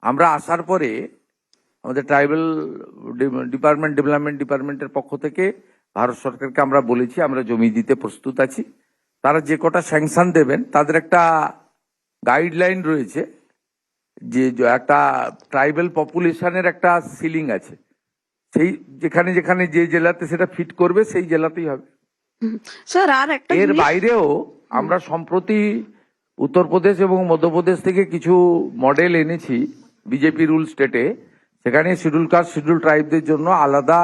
আমরা আসার পরে আমাদের ট্রাইবাল ডেভেলপমেন্ট ডিপার্টমেন্টের পক্ষ থেকে ভারত সরকারকে আমরা বলেছি আমরা জমি দিতে প্রস্তুত আছি। তারা যে কটা স্যাংশন দেবেন তাদের একটা গাইডলাইন রয়েছে, যে একটা ট্রাইবাল পপুলেশনের একটা সিলিং আছে, সেই যেখানে যেখানে যে জেলাতে সেটা ফিট করবে সেই জেলাতেই হবে। স্যার আর একটা এর বাইরেও আমরা সম্প্রতি উত্তরপ্রদেশ এবং মধ্যপ্রদেশ থেকে কিছু মডেল এনেছি বিজেপি রুল স্টেটে, সেখানে শিডিউল কাস্ট শিডিউল ট্রাইবদের জন্য আলাদা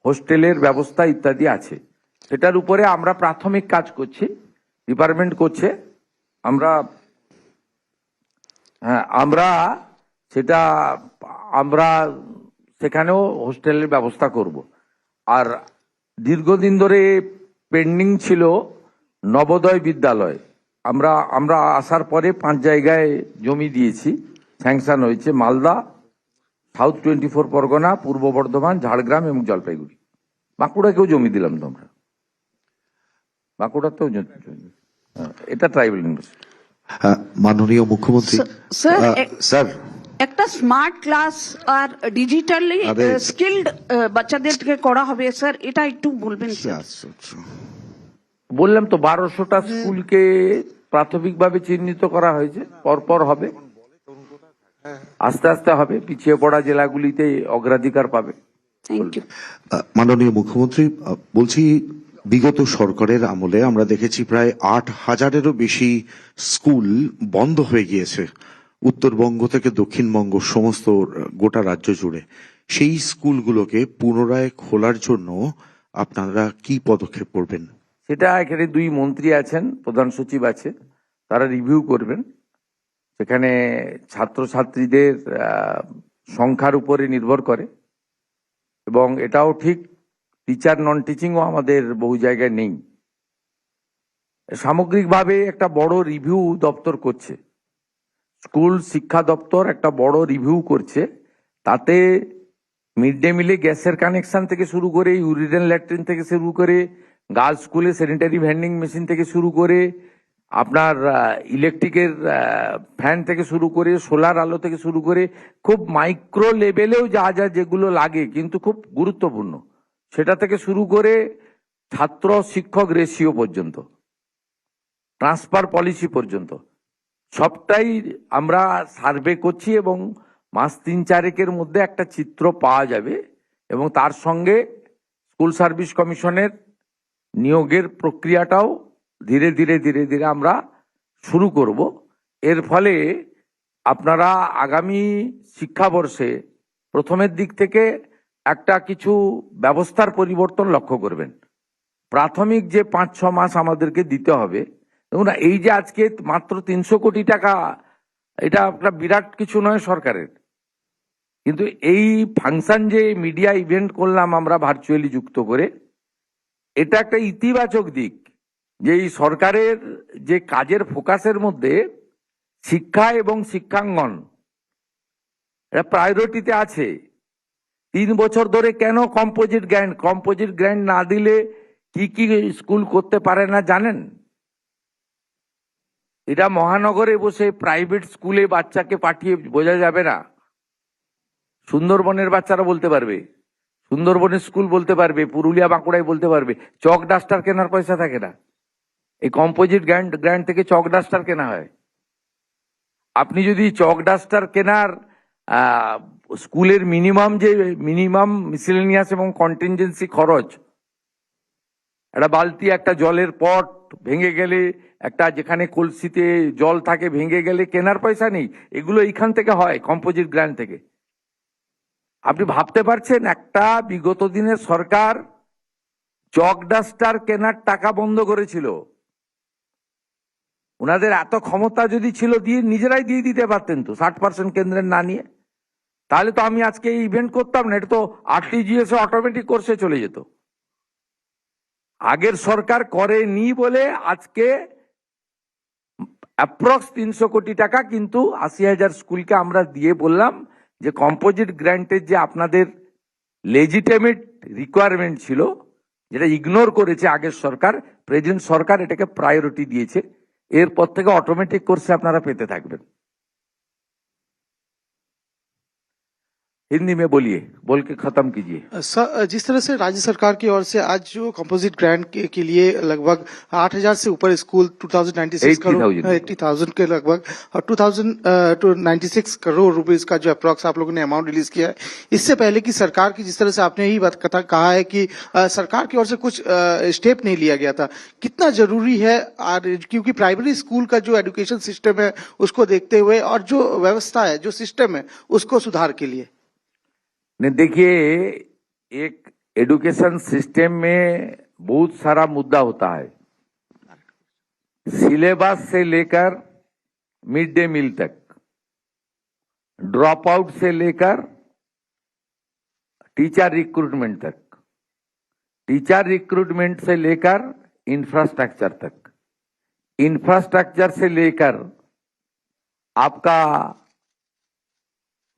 হোস্টেলের ব্যবস্থা ইত্যাদি আছে। সেটার উপরে আমরা প্রাথমিক কাজ করছি, ডিপার্টমেন্ট করছে। আমরা সেখানেও হোস্টেলের ব্যবস্থা করব। আর দীর্ঘদিন ধরে পেন্ডিং ছিল নবোদয় বিদ্যালয়, আমরা আসার পরে 5 জায়গায় জমি দিয়েছি, স্যাংশন হয়েছে। মালদা, সাউথ 24 পরগনা, পূর্ব বর্ধমান, ঝাড়গ্রাম এবং জলপাইগুড়ি। বাঁকুড়াকেও জমি দিলাম তো আমরা, বাঁকুড়াতেও এটা ট্রাইবাল ইউনিভার্সিটি। মাননীয় মুখ্যমন্ত্রী স্যার একটা স্মার্ট ক্লাস আর ডিজিটালি স্কিলড বাচ্চাদেরকে করা হবে স্যার, এটা একটু বলবেন স্যার। বললাম তো 1200টা স্কুলকে প্রাথমিকভাবে চিহ্নিত করা হয়েছে, পরপর হবে, আস্তে আস্তে হবে, পিছিয়ে পড়া জেলাগুলিতে অগ্রাধিকার পাবে। Thank you. মাননীয় মুখ্যমন্ত্রী, বলছি বিগত সরকারের আমলে আমরা দেখেছি প্রায় 8000-এরও বেশি স্কুল বন্ধ হয়ে গিয়েছে উত্তরবঙ্গ থেকে দক্ষিণবঙ্গ সমস্ত গোটা রাজ্য জুড়ে। সেই স্কুলগুলোকে পুনরায় খোলার জন্য আপনারা কি পদক্ষেপ করবেন? সেটা এখানে 2 মন্ত্রী আছেন, প্রধান সচিব আছে, তারা রিভিউ করবেন। সেখানে ছাত্রছাত্রীদের সংখ্যার উপরে নির্ভর করে, এবং এটাও ঠিক টিচার নন টিচিংও আমাদের বহু জায়গায় নেই। সামগ্রিকভাবে একটা বড় রিভিউ দপ্তর করছে, স্কুল শিক্ষা দপ্তর একটা বড় রিভিউ করছে। তাতে মিড ডে মিলে গ্যাসের কানেকশন থেকে শুরু করে, ইউরিনাল ল্যাট্রিন থেকে শুরু করে, গার্লস স্কুলে স্যানিটারি ভেন্ডিং মেশিন থেকে শুরু করে, আপনার ইলেকট্রিকের ফ্যান থেকে শুরু করে, সোলার আলো থেকে শুরু করে, খুব মাইক্রো লেভেলেও যা যা যেগুলো লাগে কিন্তু খুব গুরুত্বপূর্ণ, সেটা থেকে শুরু করে ছাত্র শিক্ষক রেশিও পর্যন্ত, ট্রান্সফার পলিসি পর্যন্ত সবটাই আমরা সার্ভে করছি, এবং মাস 3-4 মধ্যে একটা চিত্র পাওয়া যাবে। এবং তার সঙ্গে স্কুল সার্ভিস কমিশনের নিয়োগের প্রক্রিয়াটাও ধীরে ধীরে ধীরে ধীরে আমরা শুরু করব। এর ফলে আপনারা আগামী শিক্ষাবর্ষে প্রথমের দিক থেকে একটা কিছু ব্যবস্থার পরিবর্তন লক্ষ্য করবেন। প্রাথমিক যে 5-6 মাস আমাদেরকে দিতে হবে, দেখুন এই যে আজকে মাত্র 300 কোটি টাকা, এটা একটা বিরাট কিছু নয় সরকারের, কিন্তু এই ফাংশন যে মিডিয়া ইভেন্ট করলাম আমরা ভার্চুয়ালি যুক্ত করে, এটা একটা ইতিবাচক দিক যে এই সরকারের যে কাজের ফোকাসের মধ্যে শিক্ষা এবং শিক্ষাঙ্গন এটা প্রায়োরিটিতে আছে। 3 বছর ধরে কেন কম্পোজিট গ্র্যান্ট না দিলে কি কি স্কুল করতে পারে না জানেন? এটা মহানগরে বসে প্রাইভেট স্কুলে বাচ্চাকে পাঠিয়ে বোঝা যাবে না। সুন্দরবনের বাচ্চারা বলতে পারবে, সুন্দরবনের স্কুল বলতে পারবে, পুরুলিয়া বাঁকুড়ায় বলতে পারবে, চক ডাস্টার কেনার পয়সা থাকে না। এই কম্পোজিট গ্র্যান্ট থেকে চক ডাস্টার কেনা হয়। আপনি যদি চক ডাস্টার কেনার স্কুলের মিনিমাম মিসেলেনিয়াস এবং কন্টিনজেন্সি খরচ, একটা বালতি, একটা জলের পট ভেঙে গেলে, একটা যেখানে কলসিতে জল থাকে ভেঙে গেলে কেনার পয়সা নেই, এগুলো এইখান থেকে হয়, কম্পোজিট গ্র্যান্ট থেকে। আপনি ভাবতে পারছেন একটা বিগত দিনের সরকার চক ডাস্টার কেনার টাকা বন্ধ করেছিল। ওনাদের এত ক্ষমতা যদি ছিল, নিজেরাই দিয়ে দিতে পারতেন তো 60% কেন্দ্রের না নিয়ে, তাহলে তো আমি আজকে এই ইভেন্ট করতাম না, এটা তো আরটিজিএস অটোমেটিক কোর্সে চলে যেত। আগের সরকার করেনি বলে আজকে অ্যাপ্রক্স 300 কোটি টাকা কিন্তু 80,000 স্কুলকে আমরা দিয়ে বললাম যে কম্পোজিট গ্র্যান্টের যে আপনাদের লেজিটিমেট রিকোয়ারমেন্ট ছিল, যেটা ইগনোর করেছে আগের সরকার, প্রেজেন্ট সরকার এটাকে প্রায়োরিটি দিয়েছে। এরপর থেকে অটোমেটিক কোর্সে আপনারা পেতে থাকবেন। हिंदी में बोलिए, बोल के खत्म कीजिए। सर, जिस तरह से राज्य सरकार की ओर से आज जो कंपोजिट ग्रांट के लिए लगभग 8,000 से ऊपर स्कूल 2096 करोड़ 80,000 के लगभग और 2096 करोड़ रुपीस का जो अप्रॉक्स आप लोगों ने अमाउंट रिलीज किया है, इससे पहले की सरकार की जिस तरह से आपने यही बात कहा है कि सरकार की ओर से कुछ स्टेप नहीं लिया गया था, कितना जरूरी है क्योंकि प्राइमरी स्कूल का जो एजुकेशन सिस्टम है उसको देखते हुए और जो व्यवस्था है, जो सिस्टम है, उसको सुधार के लिए? नहीं, देखिए, एक एजुकेशन सिस्टम में बहुत सारा मुद्दा होता है, सिलेबस से लेकर मिड डे मील तक, ड्रॉप आउट से लेकर टीचर रिक्रूटमेंट तक, टीचर रिक्रूटमेंट से लेकर इंफ्रास्ट्रक्चर तक, इंफ्रास्ट्रक्चर से लेकर आपका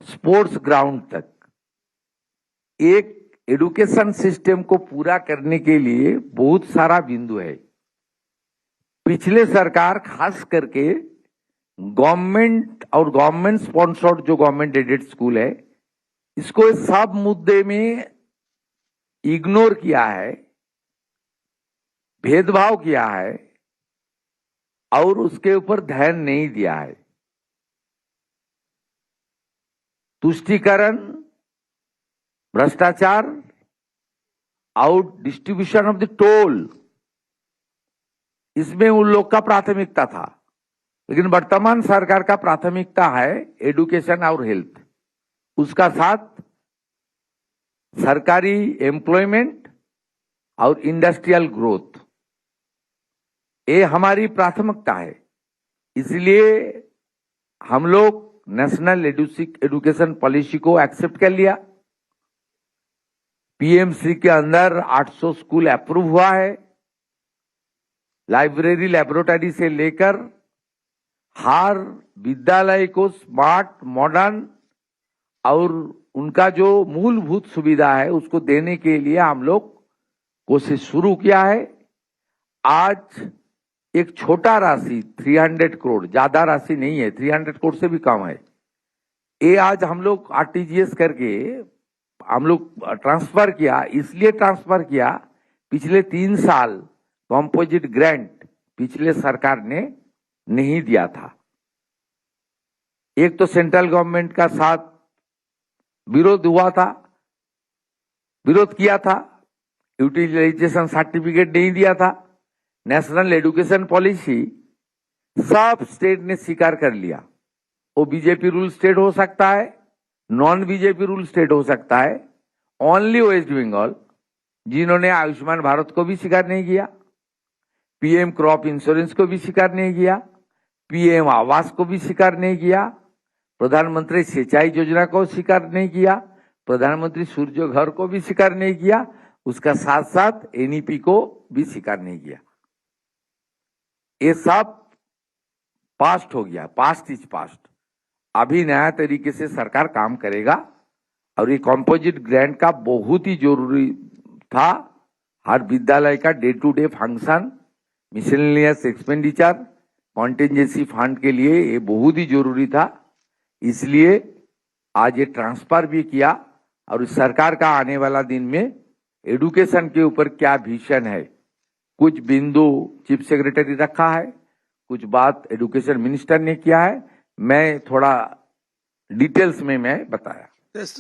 स्पोर्ट्स ग्राउंड तक। एक एजुकेशन सिस्टम को पूरा करने के लिए बहुत सारा बिंदु है। पिछले सरकार खास करके गवर्नमेंट और गवर्नमेंट स्पॉन्सर्ड जो गवर्नमेंट एडेड स्कूल है, इसको सब मुद्दे में इग्नोर किया है, भेदभाव किया है और उसके ऊपर ध्यान नहीं दिया है। तुष्टीकरण, भ्रष्टाचार, out distribution of the toll, इसमें उन लोग का प्राथमिकता था। लेकिन वर्तमान सरकार का प्राथमिकता है एजुकेशन और हेल्थ, उसका साथ सरकारी एम्प्लॉयमेंट और इंडस्ट्रियल ग्रोथ, ये हमारी प्राथमिकता है। इसलिए हम लोग नेशनल एजुकेशन पॉलिसी को एक्सेप्ट कर लिया। पीएमसी के अंदर 800 स्कूल अप्रूव हुआ है। लाइब्रेरी, लैबोरेटरी से लेकर हर विद्यालय को स्मार्ट, मॉडर्न और उनका जो मूलभूत सुविधा है उसको देने के लिए हम लोग कोशिश शुरू किया है। आज एक छोटा राशि 300 करोड़, ज्यादा राशि नहीं है, 300 करोड़ से भी कम है, ये आज हम लोग आरटीजीएस करके हम लोग ट्रांसफर किया। इसलिए ट्रांसफर किया, पिछले 3 साल कंपोजिट ग्रांट पिछले सरकार ने नहीं दिया था। एक तो सेंट्रल गवर्नमेंट का साथ विरोध हुआ था, विरोध किया था, यूटिलाइजेशन सर्टिफिकेट नहीं दिया था। नेशनल एजुकेशन पॉलिसी सब स्टेट ने स्वीकार कर लिया। वो बीजेपी रूल स्टेट हो सकता है, नॉन बीजेपी रूल स्टेट हो सकता है। ओनली वेस्ट बंगाल, जिन्होंने आयुष्मान भारत को भी स्वीकार नहीं किया, पीएम क्रॉप इंश्योरेंस को भी स्वीकार नहीं किया, पीएम आवास को भी स्वीकार नहीं किया, प्रधानमंत्री सिंचाई योजना को स्वीकार नहीं किया, प्रधानमंत्री सूर्य घर को भी स्वीकार नहीं किया, उसका साथ साथ एनईपी को भी स्वीकार नहीं किया। ये सब पास्ट हो गया, पास्ट इज पास्ट। अभी नया तरीके से सरकार काम करेगा और ये कंपोजिट ग्रांट का बहुत ही जरूरी था। हर विद्यालय का day to day function, miscellaneous expenditure, contingency fund के लिए ये बहुत ही जरूरी था। इसलिए आज ये ट्रांसफर भी किया और सरकार का आने वाला दिन में एजुकेशन के ऊपर क्या विजन है, कुछ बिंदु चीफ सेक्रेटरी रखा है, कुछ बात एजुकेशन मिनिस्टर ने किया है, मैं थोड़ा डिटेल्स में मैं बताया।